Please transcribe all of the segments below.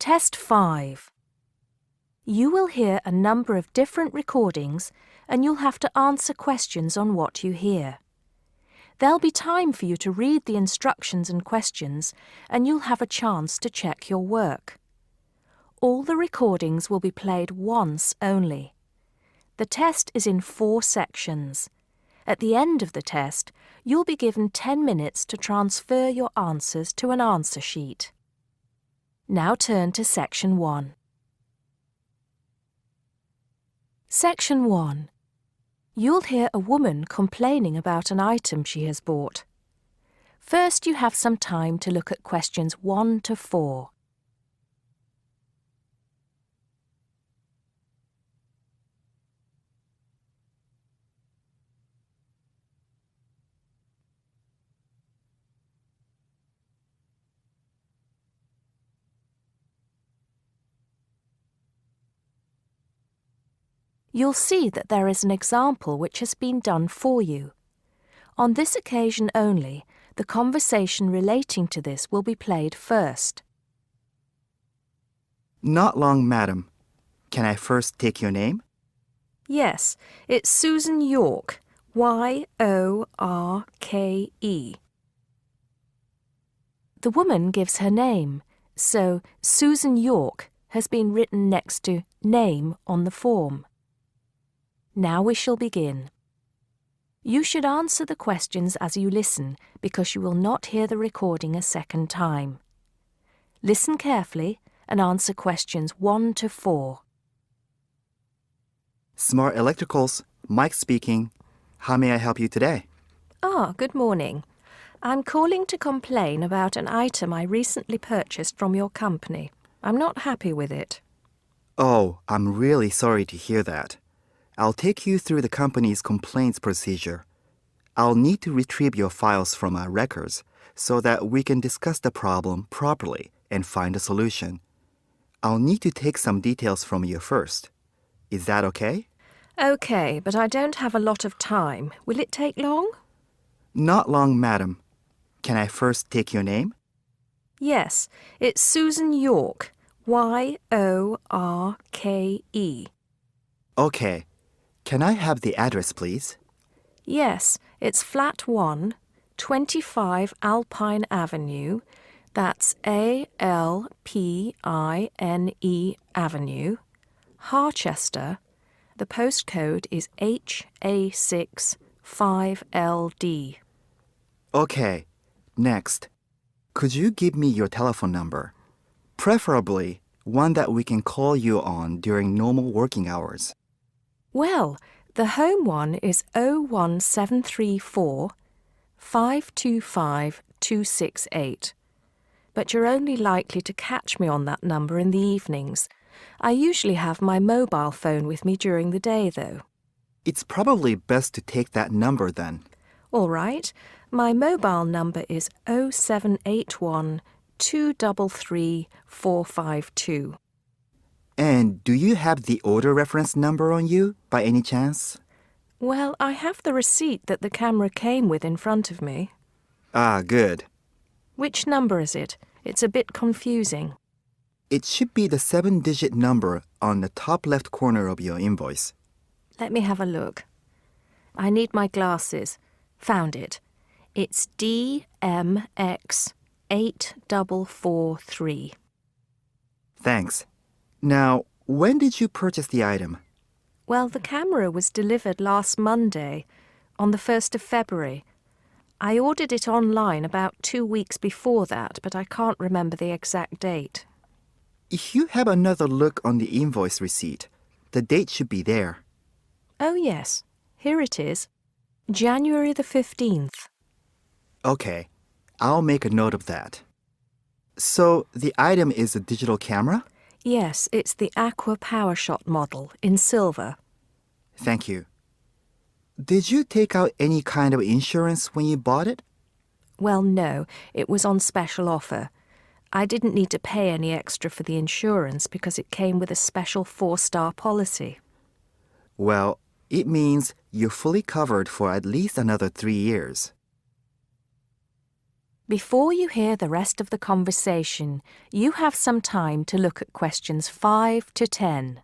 Test 5. You will hear a number of different recordings and you'll have to answer questions on what you hear. There'll be time for you to read the instructions and questions and you'll have a chance to check your work. All the recordings will be played once only. The test is in 4 sections. At the end of the test, you'll be given 10 minutes to transfer your answers to an answer sheet. Now turn to Section 1. Section 1. You'll hear a woman complaining about an item she has bought. First, you have some time to look at questions 1 to 4. You'll see that there is an example which has been done for you. On this occasion only, the conversation relating to this will be played first. Not long, madam. Can I first take your name? Yes, it's Susan Yorke, Y-O-R-K-E. The woman gives her name, so Susan Yorke has been written next to name on the form. Now we shall begin. You should answer the questions as you listen because you will not hear the recording a second time. Listen carefully and answer questions 1 to 4. Smart Electricals, Mike speaking. How may I help you today? Good morning. I'm calling to complain about an item I recently purchased from your company. I'm not happy with it. Oh, I'm really sorry to hear that. I'll take you through the company's complaints procedure. I'll need to retrieve your files from our records so that we can discuss the problem properly and find a solution. I'll need to take some details from you first. Is that okay? Okay, but I don't have a lot of time. Will it take long? Not long, madam. Can I first take your name? Yes, it's Susan Yorke, Y-O-R-K-E. Okay. Can I have the address, please? Yes, it's Flat 1, 25 Alpine Avenue. That's A-L-P-I-N-E Avenue, Harchester. The postcode is HA6 5LD. Okay. Next. Could you give me your telephone number? Preferably one that we can call you on during normal working hours. Well, the home one is 01734 525 268. But you're only likely to catch me on that number in the evenings. I usually have my mobile phone with me during the day, though. It's probably best to take that number then. All right. My mobile number is 0781 233 452. And do you have the order reference number on you, by any chance? Well, I have the receipt that the camera came with in front of me. Ah, good. Which number is it? It's a bit confusing. It should be the 7-digit number on the top left corner of your invoice. Let me have a look. I need my glasses. Found it. It's DMX8443. Thanks. Now, when did you purchase the item? Well, the camera was delivered last Monday, on the 1st of February. I ordered it online about 2 weeks before that, but I can't remember the exact date. If you have another look on the invoice receipt, the date should be there. Oh, yes. Here it is. January the 15th. Okay, I'll make a note of that. So, the item is a digital camera? Yes, it's the Aqua PowerShot model in silver. Thank you. Did you take out any kind of insurance when you bought it? Well, no, it was on special offer. I didn't need to pay any extra for the insurance because it came with a special 4-star policy. Well, it means you're fully covered for at least another 3 years. Before you hear the rest of the conversation, you have some time to look at questions 5 to 10.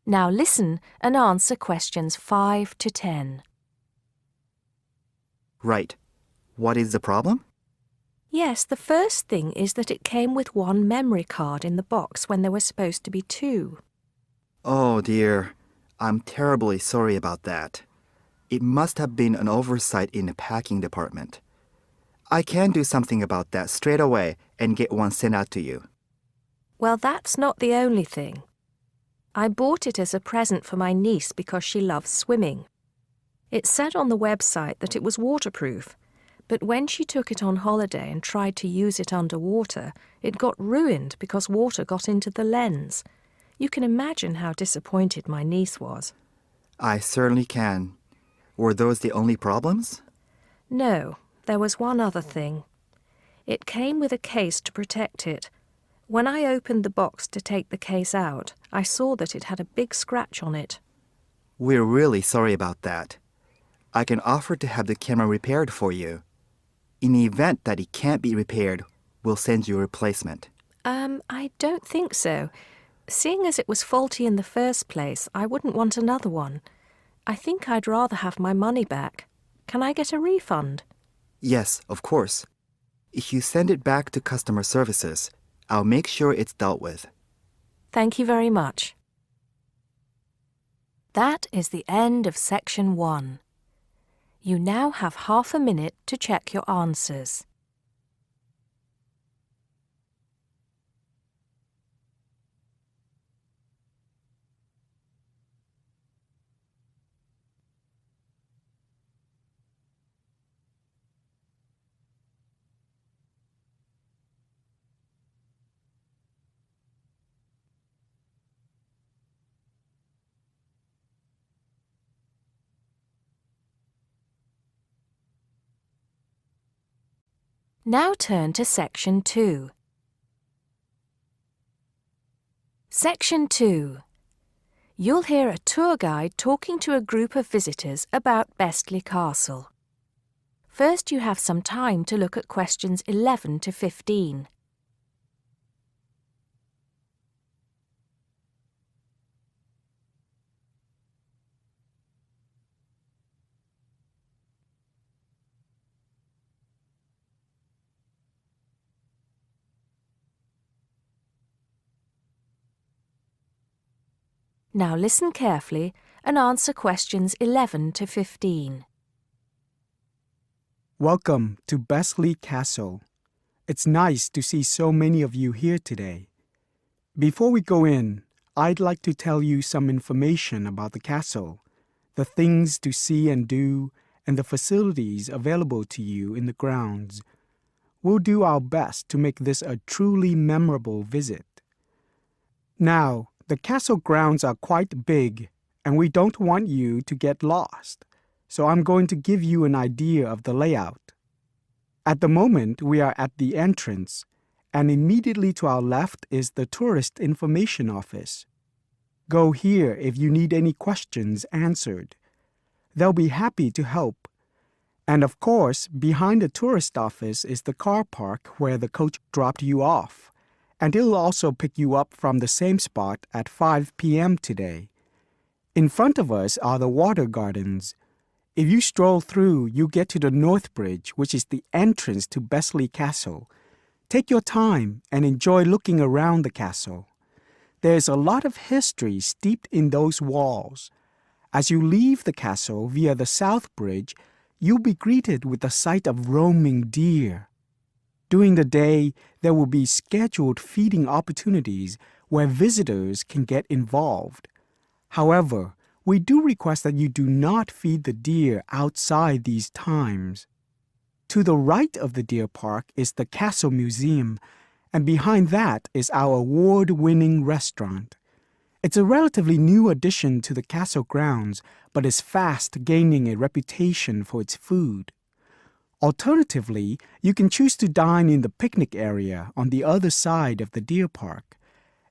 Now listen and answer questions 5 to 10. Right. What is the problem? Yes, the first thing is that it came with one memory card in the box when there were supposed to be 2. Oh dear. I'm terribly sorry about that. It must have been an oversight in the packing department. I can do something about that straight away and get one sent out to you. Well, that's not the only thing. I bought it as a present for my niece because she loves swimming. It said on the website that it was waterproof, but when she took it on holiday and tried to use it underwater, it got ruined because water got into the lens. You can imagine how disappointed my niece was. I certainly can. Were those the only problems? No, there was one other thing. It came with a case to protect it. When I opened the box to take the case out, I saw that it had a big scratch on it. We're really sorry about that. I can offer to have the camera repaired for you. In the event that it can't be repaired, we'll send you a replacement. I don't think so. Seeing as it was faulty in the first place, I wouldn't want another one. I think I'd rather have my money back. Can I get a refund? Yes, of course. If you send it back to customer services, I'll make sure it's dealt with. Thank you very much. That is the end of section 1. You now have half a minute to check your answers. Now turn to Section 2. Section 2. You'll hear a tour guide talking to a group of visitors about Bestley Castle. First, you have some time to look at questions 11 to 15. Now listen carefully and answer questions 11 to 15. Welcome to Bestley Castle. It's nice to see so many of you here today. Before we go in, I'd like to tell you some information about the castle, the things to see and do, and the facilities available to you in the grounds. We'll do our best to make this a truly memorable visit. Now, the castle grounds are quite big, and we don't want you to get lost, so I'm going to give you an idea of the layout. At the moment, we are at the entrance, and immediately to our left is the Tourist Information Office. Go here if you need any questions answered. They'll be happy to help. And of course, behind the tourist office is the car park where the coach dropped you off. And it'll also pick you up from the same spot at 5 p.m. today. In front of us are the water gardens. If you stroll through, you get to the North Bridge, which is the entrance to Bestley Castle. Take your time and enjoy looking around the castle. There's a lot of history steeped in those walls. As you leave the castle via the South Bridge, you'll be greeted with the sight of roaming deer. During the day, there will be scheduled feeding opportunities where visitors can get involved. However, we do request that you do not feed the deer outside these times. To the right of the deer park is the Castle Museum, and behind that is our award-winning restaurant. It's a relatively new addition to the castle grounds, but is fast gaining a reputation for its food. Alternatively, you can choose to dine in the picnic area on the other side of the deer park.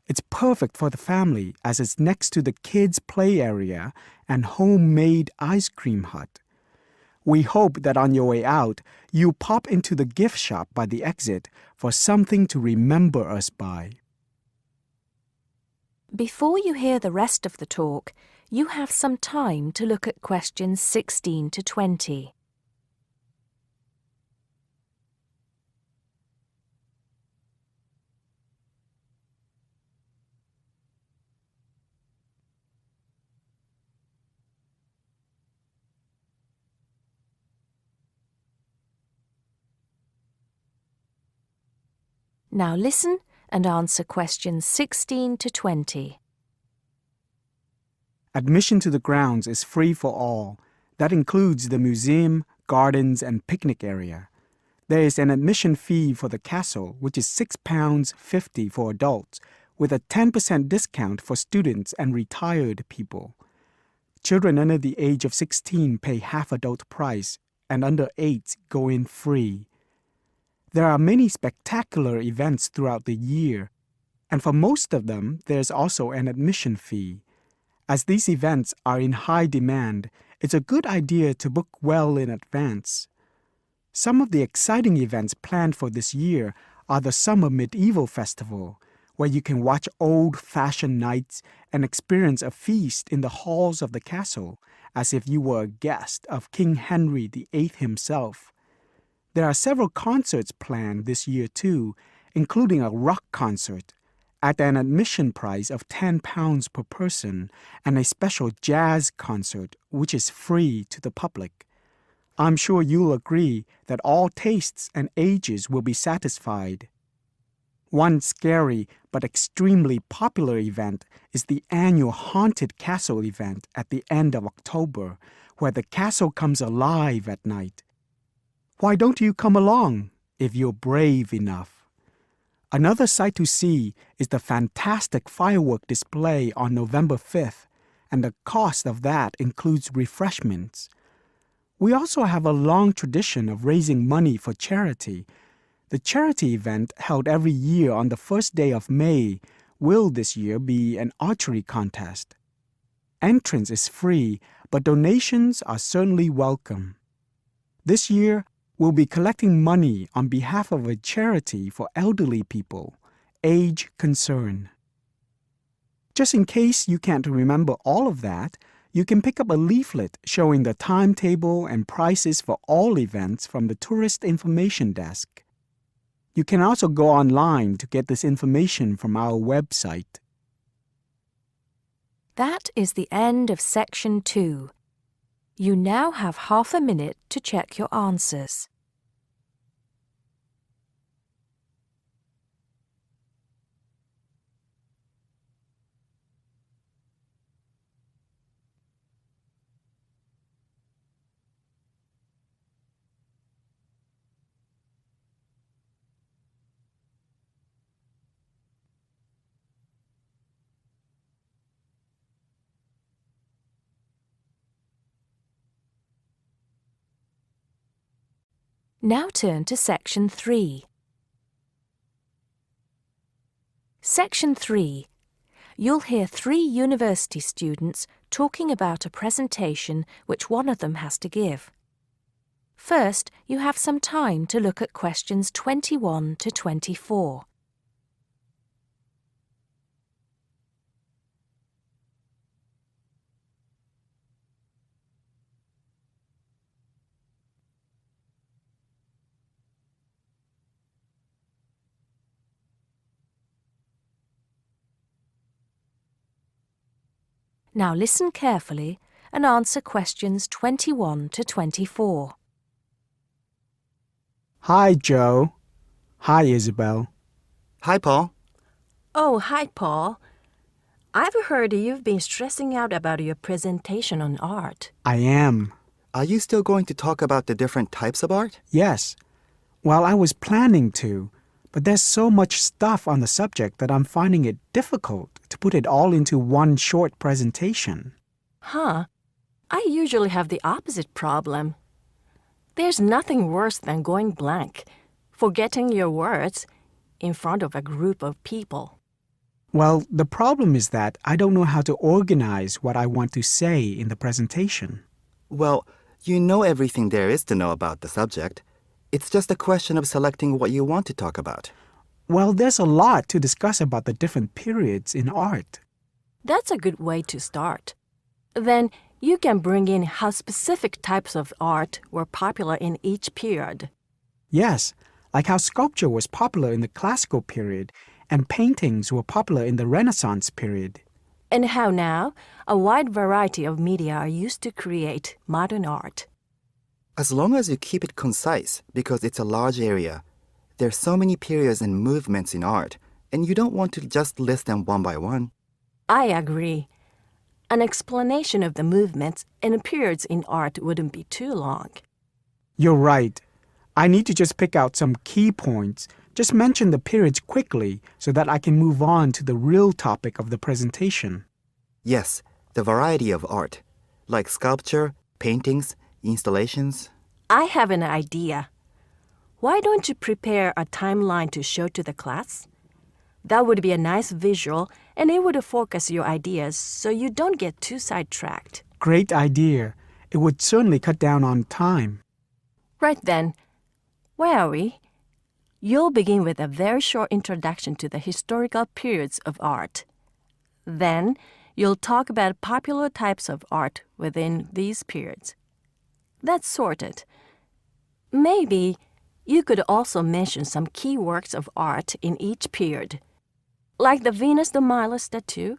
It's perfect for the family as it's next to the kids' play area and homemade ice cream hut. We hope that on your way out, you'll pop into the gift shop by the exit for something to remember us by. Before you hear the rest of the talk, you have some time to look at questions 16 to 20. Now listen and answer questions 16 to 20. Admission to the grounds is free for all. That includes the museum, gardens, and picnic area. There is an admission fee for the castle, which is £6.50 for adults, with a 10% discount for students and retired people. Children under the age of 16 pay half adult price, and under 8 go in free. There are many spectacular events throughout the year, and for most of them, there's also an admission fee. As these events are in high demand, it's a good idea to book well in advance. Some of the exciting events planned for this year are the Summer Medieval Festival, where you can watch old-fashioned nights and experience a feast in the halls of the castle, as if you were a guest of King Henry VIII himself. There are several concerts planned this year too, including a rock concert at an admission price of £10 per person and a special jazz concert which is free to the public. I'm sure you'll agree that all tastes and ages will be satisfied. One scary but extremely popular event is the annual Haunted Castle event at the end of October, where the castle comes alive at night. Why don't you come along if you're brave enough? Another sight to see is the fantastic firework display on November 5th, and the cost of that includes refreshments. We also have a long tradition of raising money for charity. The charity event held every year on the first day of May will this year be an archery contest. Entrance is free, but donations are certainly welcome. This year, we'll be collecting money on behalf of a charity for elderly people, Age Concern. Just in case you can't remember all of that, you can pick up a leaflet showing the timetable and prices for all events from the Tourist Information Desk. You can also go online to get this information from our website. That is the end of section 2. You now have half a minute to check your answers. Now turn to Section 3. Section 3. You'll hear 3 university students talking about a presentation which one of them has to give. First, you have some time to look at questions 21 to 24. Now listen carefully and answer questions 21 to 24. Hi, Joe. Hi, Isabel. Hi, Paul. Oh, hi, Paul. I've heard you've been stressing out about your presentation on art. I am. Are you still going to talk about the different types of art? Yes. Well, I was planning to, but there's so much stuff on the subject that I'm finding it difficult to put it all into one short presentation. Huh. I usually have the opposite problem. There's nothing worse than going blank, forgetting your words in front of a group of people. Well, the problem is that I don't know how to organize what I want to say in the presentation. Well, you know everything there is to know about the subject. It's just a question of selecting what you want to talk about. Well, there's a lot to discuss about the different periods in art. That's a good way to start. Then you can bring in how specific types of art were popular in each period. Yes, like how sculpture was popular in the classical period and paintings were popular in the Renaissance period. And how now a wide variety of media are used to create modern art. As long as you keep it concise, because it's a large area, there's so many periods and movements in art, and you don't want to just list them one by one. I agree. An explanation of the movements and periods in art wouldn't be too long. You're right. I need to just pick out some key points. Just mention the periods quickly so that I can move on to the real topic of the presentation. Yes, the variety of art, like sculpture, paintings, installations. I have an idea. Why don't you prepare a timeline to show to the class? That would be a nice visual, and it would focus your ideas so you don't get too sidetracked. Great idea. It would certainly cut down on time. Right then, where are we? You'll begin with a very short introduction to the historical periods of art. Then, you'll talk about popular types of art within these periods. That's sorted. Maybe you could also mention some key works of art in each period, like the Venus de Milo statue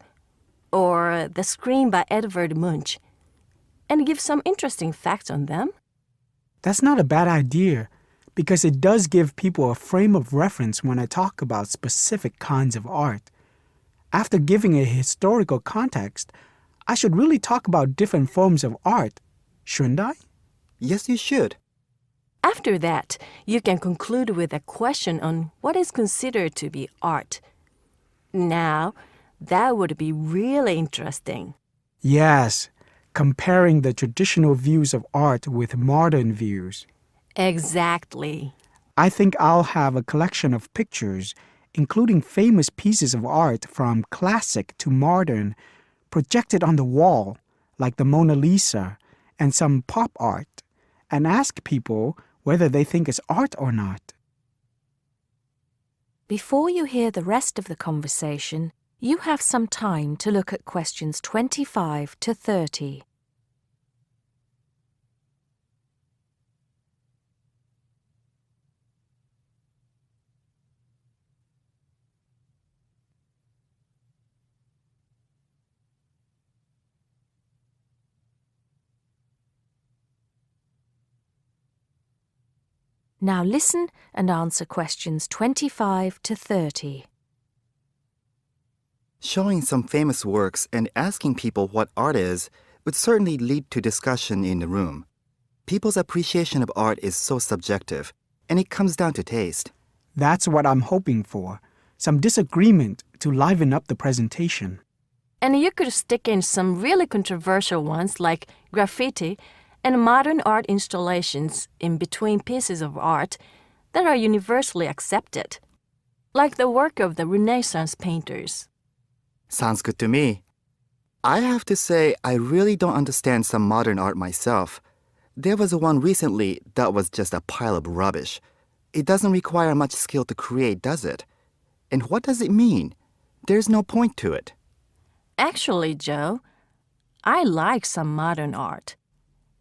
or the Scream by Edvard Munch, and give some interesting facts on them. That's not a bad idea, because it does give people a frame of reference when I talk about specific kinds of art. After giving a historical context, I should really talk about different forms of art, shouldn't I? Yes, you should. After that, you can conclude with a question on what is considered to be art. Now, that would be really interesting. Yes, comparing the traditional views of art with modern views. Exactly. I think I'll have a collection of pictures, including famous pieces of art from classic to modern, projected on the wall, like the Mona Lisa, and some pop art, and ask people whether they think it's art or not. Before you hear the rest of the conversation, you have some time to look at questions 25 to 30. Now listen and answer questions 25 to 30. Showing some famous works and asking people what art is would certainly lead to discussion in the room. People's appreciation of art is so subjective, and it comes down to taste. That's what I'm hoping for, some disagreement to liven up the presentation. And you could stick in some really controversial ones like graffiti and modern art installations in between pieces of art that are universally accepted, like the work of the Renaissance painters. Sounds good to me. I have to say, I really don't understand some modern art myself. There was one recently that was just a pile of rubbish. It doesn't require much skill to create, does it? And what does it mean? There's no point to it. Actually, Joe, I like some modern art.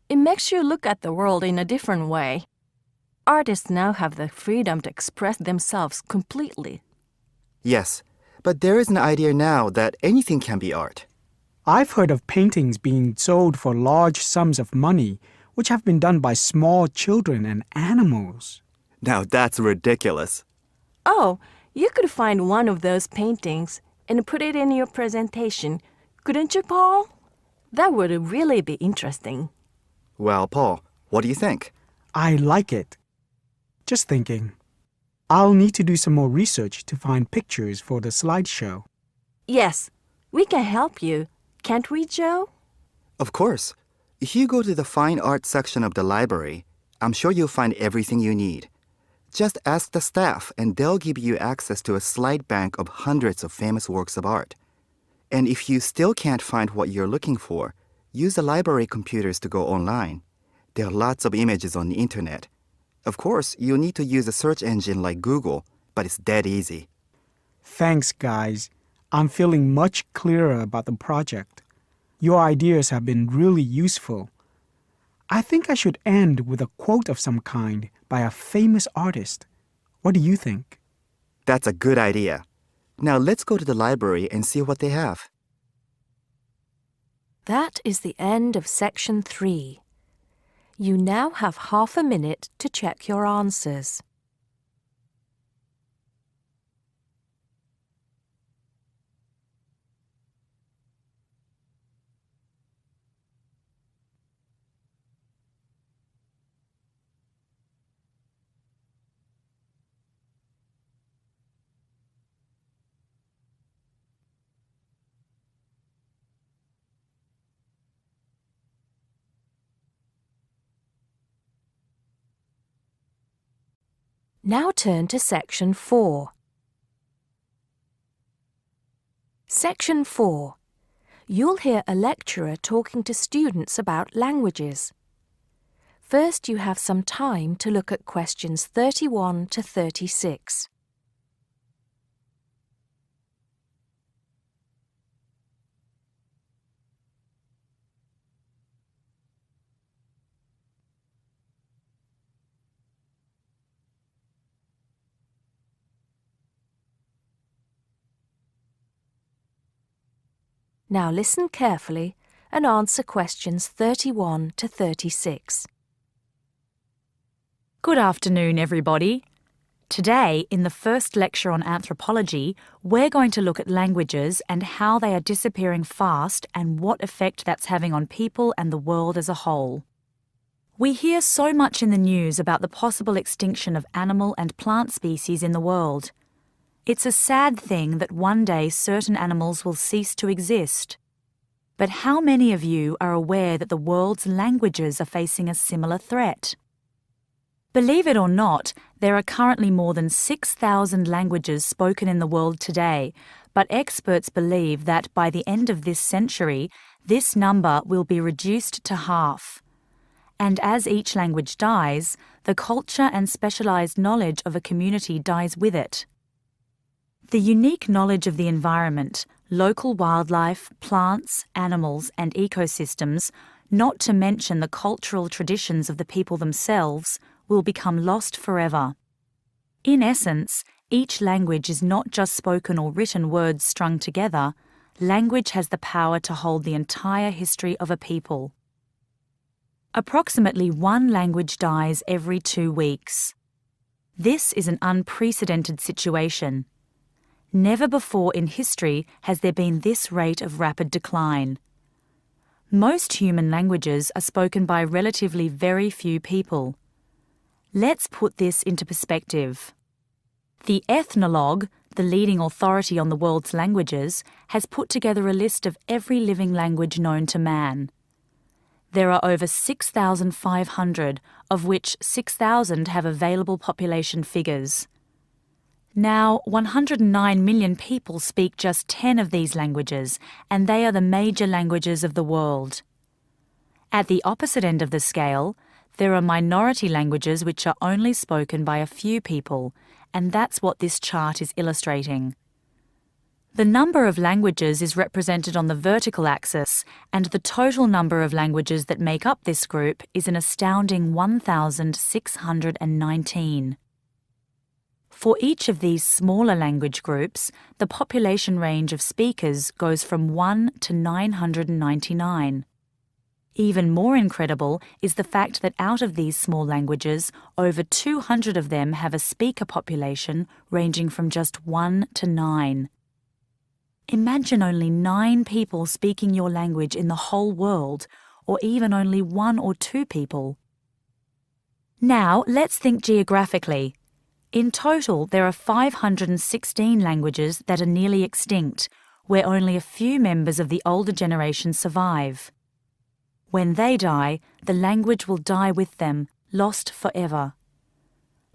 It makes you look at the world in a different way. Artists now have the freedom to express themselves completely. Yes, but there is an idea now that anything can be art. I've heard of paintings being sold for large sums of money, which have been done by small children and animals. Now that's ridiculous. Oh, you could find one of those paintings and put it in your presentation, couldn't you, Paul? That would really be interesting. Well, Paul, what do you think? I like it. Just thinking. I'll need to do some more research to find pictures for the slideshow. Yes, we can help you. Can't we, Joe? Of course. If you go to the fine art section of the library, I'm sure you'll find everything you need. Just ask the staff and they'll give you access to a slide bank of hundreds of famous works of art. And if you still can't find what you're looking for, use the library computers to go online. There are lots of images on the internet. Of course, you'll need to use a search engine like Google, but it's dead easy. Thanks, guys. I'm feeling much clearer about the project. Your ideas have been really useful. I think I should end with a quote of some kind by a famous artist. What do you think? That's a good idea. Now let's go to the library and see what they have. That is the end of section 3. You now have half a minute to check your answers. Now turn to section 4. Section 4. You'll hear a lecturer talking to students about languages. First, you have some time to look at questions 31 to 36. Now listen carefully and answer questions 31 to 36. Good afternoon, everybody. Today, in the first lecture on anthropology, we're going to look at languages and how they are disappearing fast and what effect that's having on people and the world as a whole. We hear so much in the news about the possible extinction of animal and plant species in the world. It's a sad thing that one day certain animals will cease to exist. But how many of you are aware that the world's languages are facing a similar threat? Believe it or not, there are currently more than 6,000 languages spoken in the world today, but experts believe that by the end of this century, this number will be reduced to half. And as each language dies, the culture and specialized knowledge of a community dies with it. The unique knowledge of the environment, local wildlife, plants, animals, and ecosystems, not to mention the cultural traditions of the people themselves, will become lost forever. In essence, each language is not just spoken or written words strung together. Language has the power to hold the entire history of a people. Approximately one language dies every 2 weeks. This is an unprecedented situation. Never before in history has there been this rate of rapid decline. Most human languages are spoken by relatively very few people. Let's put this into perspective. The Ethnologue, the leading authority on the world's languages, has put together a list of every living language known to man. There are over 6,500, of which 6,000 have available population figures. Now, 109 million people speak just 10 of these languages, and they are the major languages of the world. At the opposite end of the scale, there are minority languages which are only spoken by a few people, and that's what this chart is illustrating. The number of languages is represented on the vertical axis, and the total number of languages that make up this group is an astounding 1,619. For each of these smaller language groups, the population range of speakers goes from 1 to 999. Even more incredible is the fact that out of these small languages, over 200 of them have a speaker population ranging from just 1 to 9. Imagine only 9 people speaking your language in the whole world, or even only 1 or 2 people. Now, let's think geographically. In total, there are 516 languages that are nearly extinct, where only a few members of the older generation survive. When they die, the language will die with them, lost forever.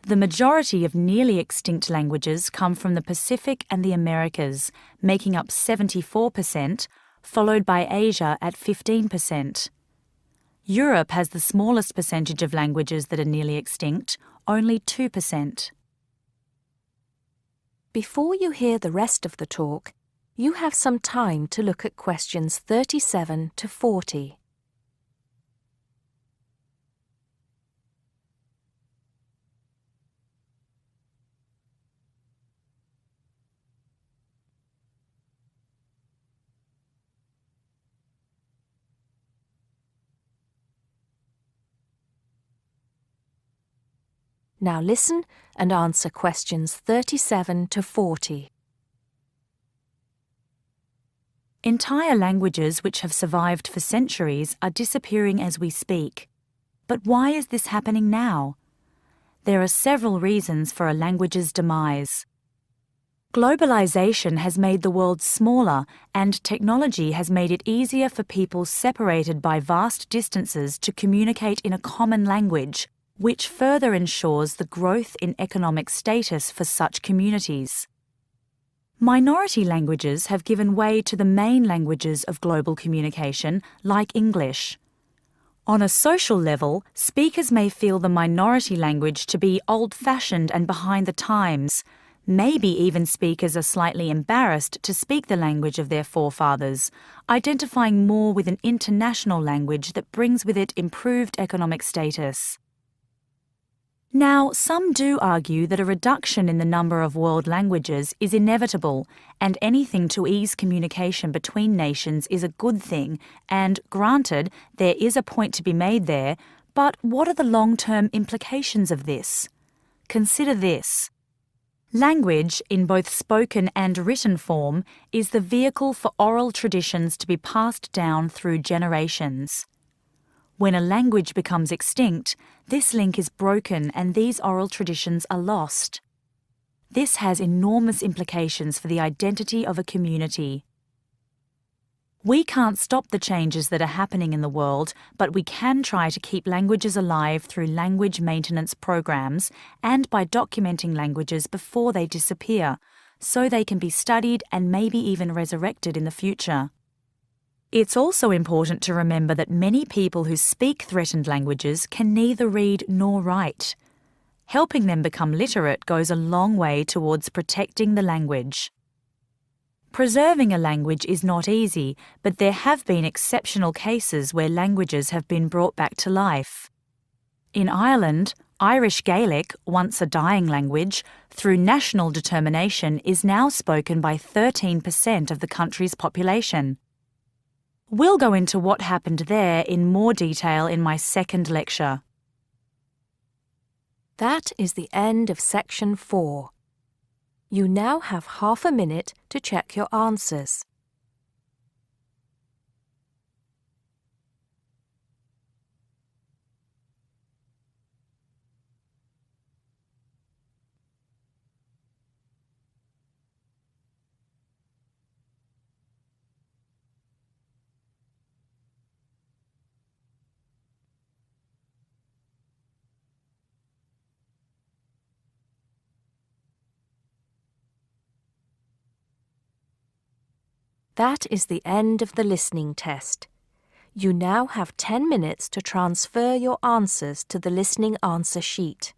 The majority of nearly extinct languages come from the Pacific and the Americas, making up 74%, followed by Asia at 15%. Europe has the smallest percentage of languages that are nearly extinct, only 2%. Before you hear the rest of the talk, you have some time to look at questions 37 to 40. Now listen and answer questions 37 to 40. Entire languages which have survived for centuries are disappearing as we speak. But why is this happening now? There are several reasons for a language's demise. Globalization has made the world smaller, and technology has made it easier for people separated by vast distances to communicate in a common language, which further ensures the growth in economic status for such communities. Minority languages have given way to the main languages of global communication, like English. On a social level, speakers may feel the minority language to be old-fashioned and behind the times. Maybe even speakers are slightly embarrassed to speak the language of their forefathers, identifying more with an international language that brings with it improved economic status. Now, some do argue that a reduction in the number of world languages is inevitable, and anything to ease communication between nations is a good thing, and granted, there is a point to be made there, but what are the long-term implications of this? Consider this. Language, in both spoken and written form, is the vehicle for oral traditions to be passed down through generations. When a language becomes extinct, this link is broken and these oral traditions are lost. This has enormous implications for the identity of a community. We can't stop the changes that are happening in the world, but we can try to keep languages alive through language maintenance programs and by documenting languages before they disappear, so they can be studied and maybe even resurrected in the future. It's also important to remember that many people who speak threatened languages can neither read nor write. Helping them become literate goes a long way towards protecting the language. Preserving a language is not easy, but there have been exceptional cases where languages have been brought back to life. In Ireland, Irish Gaelic, once a dying language, through national determination is now spoken by 13% of the country's population. We'll go into what happened there in more detail in my second lecture. That is the end of section 4. You now have half a minute to check your answers. That is the end of the listening test. You now have 10 minutes to transfer your answers to the listening answer sheet.